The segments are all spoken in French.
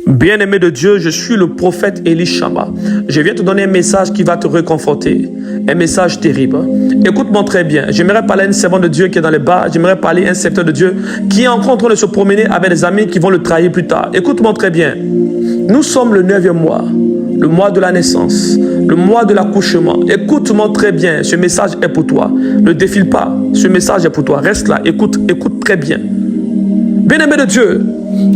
Bien-aimé de Dieu, je suis le prophète Elishama. Je viens te donner un message qui va te réconforter. Un message terrible. Écoute-moi très bien. J'aimerais parler à une servante de Dieu qui est dans les bas. J'aimerais parler à un serviteur de Dieu qui est encore en train de se promener avec des amis qui vont le trahir plus tard. Écoute-moi très bien. Nous sommes le 9e mois. Le mois de la naissance. Le mois de l'accouchement. Écoute-moi très bien. Ce message est pour toi. Ne défile pas. Ce message est pour toi. Reste là. Écoute très bien. Bien-aimé de Dieu,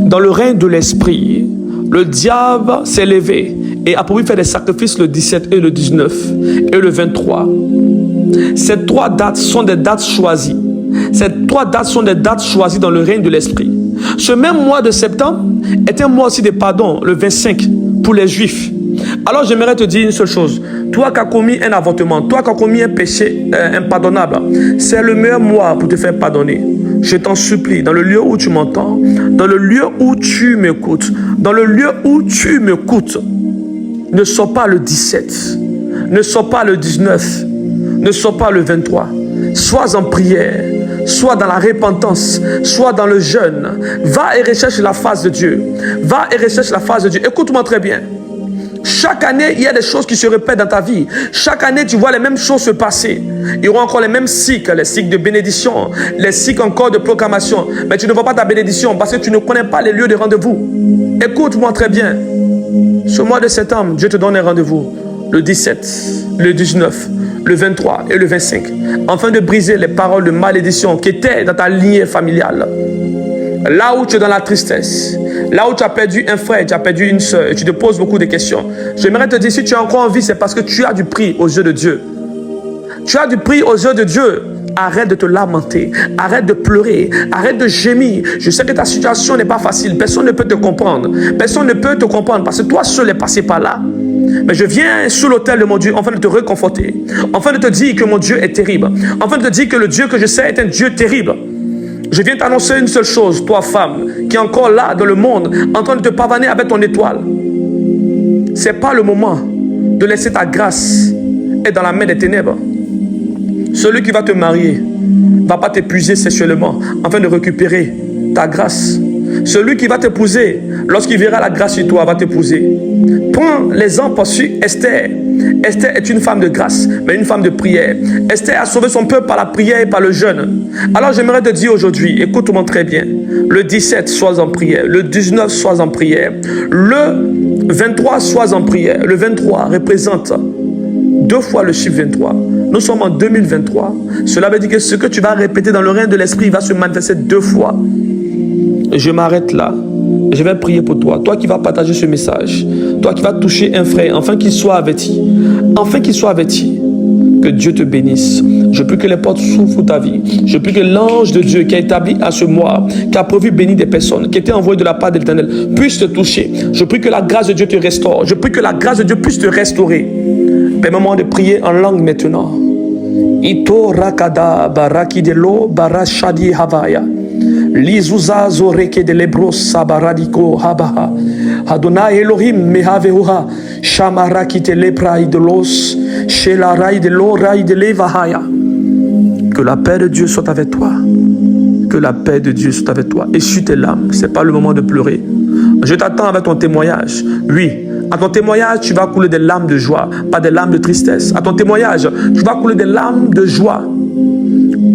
dans le règne de l'esprit, le diable s'est levé et a promis faire des sacrifices le 17 et le 19 et le 23. Ces 3 dates sont des dates choisies. Ces 3 dates sont des dates choisies dans le règne de l'esprit. Ce même mois de septembre est un mois aussi de pardon, le 25, pour les Juifs. Alors j'aimerais te dire une seule chose. Toi qui as commis un avortement, toi qui as commis un péché impardonnable, c'est le meilleur mois pour te faire pardonner. Je t'en supplie, dans le lieu où tu m'entends, dans le lieu où tu m'écoutes, dans le lieu où tu m'écoutes, ne sors pas le 17, ne sors pas le 19, ne sors pas le 23. Sois en prière, sois dans la repentance, sois dans le jeûne. Va et recherche la face de Dieu. Va et recherche la face de Dieu. Écoute-moi très bien. Chaque année, il y a des choses qui se répètent dans ta vie. Chaque année, tu vois les mêmes choses se passer. Il y aura encore les mêmes cycles, les cycles de bénédiction, les cycles encore de proclamation. Mais tu ne vois pas ta bénédiction parce que tu ne connais pas les lieux de rendez-vous. Écoute-moi très bien. Ce mois de septembre, Dieu te donne un rendez-vous. Le 17, le 19, le 23 et le 25. Afin de briser les paroles de malédiction qui étaient dans ta lignée familiale. Là où tu es dans la tristesse, là où tu as perdu un frère, tu as perdu une soeur, et tu te poses beaucoup de questions. J'aimerais te dire, si tu es encore en vie, c'est parce que tu as du prix aux yeux de Dieu. Tu as du prix aux yeux de Dieu. Arrête de te lamenter, arrête de pleurer, arrête de gémir. Je sais que ta situation n'est pas facile, personne ne peut te comprendre. Personne ne peut te comprendre parce que toi seul es passé par là. Mais je viens sur l'autel de mon Dieu afin de te réconforter, afin de te dire que mon Dieu est terrible, afin de te dire que le Dieu que je sais est un Dieu terrible. Je viens t'annoncer une seule chose, toi femme, qui est encore là dans le monde, en train de te pavaner avec ton étoile. Ce n'est pas le moment de laisser ta grâce être dans la main des ténèbres. Celui qui va te marier ne va pas t'épuiser sexuellement afin de récupérer ta grâce. Celui qui va t'épouser, lorsqu'il verra la grâce sur toi, va t'épouser. Prends l'exemple sur Esther. Esther est une femme de grâce, mais une femme de prière. Esther a sauvé son peuple par la prière et par le jeûne. Alors j'aimerais te dire aujourd'hui, écoute-moi très bien. Le 17, sois en prière. Le 19, sois en prière. Le 23, sois en prière. Le 23 représente 2 fois le chiffre 23. Nous sommes en 2023. Cela veut dire que ce que tu vas répéter dans le règne de l'esprit va se manifester 2 fois. Je m'arrête là. Je vais prier pour toi. Toi qui vas partager ce message. Toi qui vas toucher un frère. Afin qu'il soit averti. Afin qu'il soit averti. Que Dieu te bénisse. Je prie que les portes s'ouvrent pour ta vie. Je prie que l'ange de Dieu qui a établi à ce mois, qui a prévu bénir des personnes, qui était envoyé de la part de l'Éternel, puisse te toucher. Je prie que la grâce de Dieu te restaure. Je prie que la grâce de Dieu puisse te restaurer. Permets-moi de prier en langue maintenant. Ito rakada baraki de lo barashadi havaya. Lizuza zoreke de lebros sabaradiko habaha. Adonai Elohim mehavehuha. Shamaraki te leprai de los. Shelarai de l'orai de levahaya. Que la paix de Dieu soit avec toi. Que la paix de Dieu soit avec toi. Essuie tes larmes. Ce n'est pas le moment de pleurer. Je t'attends avec ton témoignage. Oui. À ton témoignage, tu vas couler des larmes de joie, pas des larmes de tristesse. À ton témoignage, tu vas couler des larmes de joie.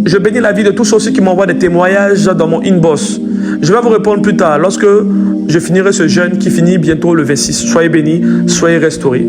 Je bénis la vie de tous ceux qui m'envoient des témoignages dans mon inbox. Je vais vous répondre plus tard, lorsque je finirai ce jeûne qui finit bientôt le 26. Soyez bénis, soyez restaurés.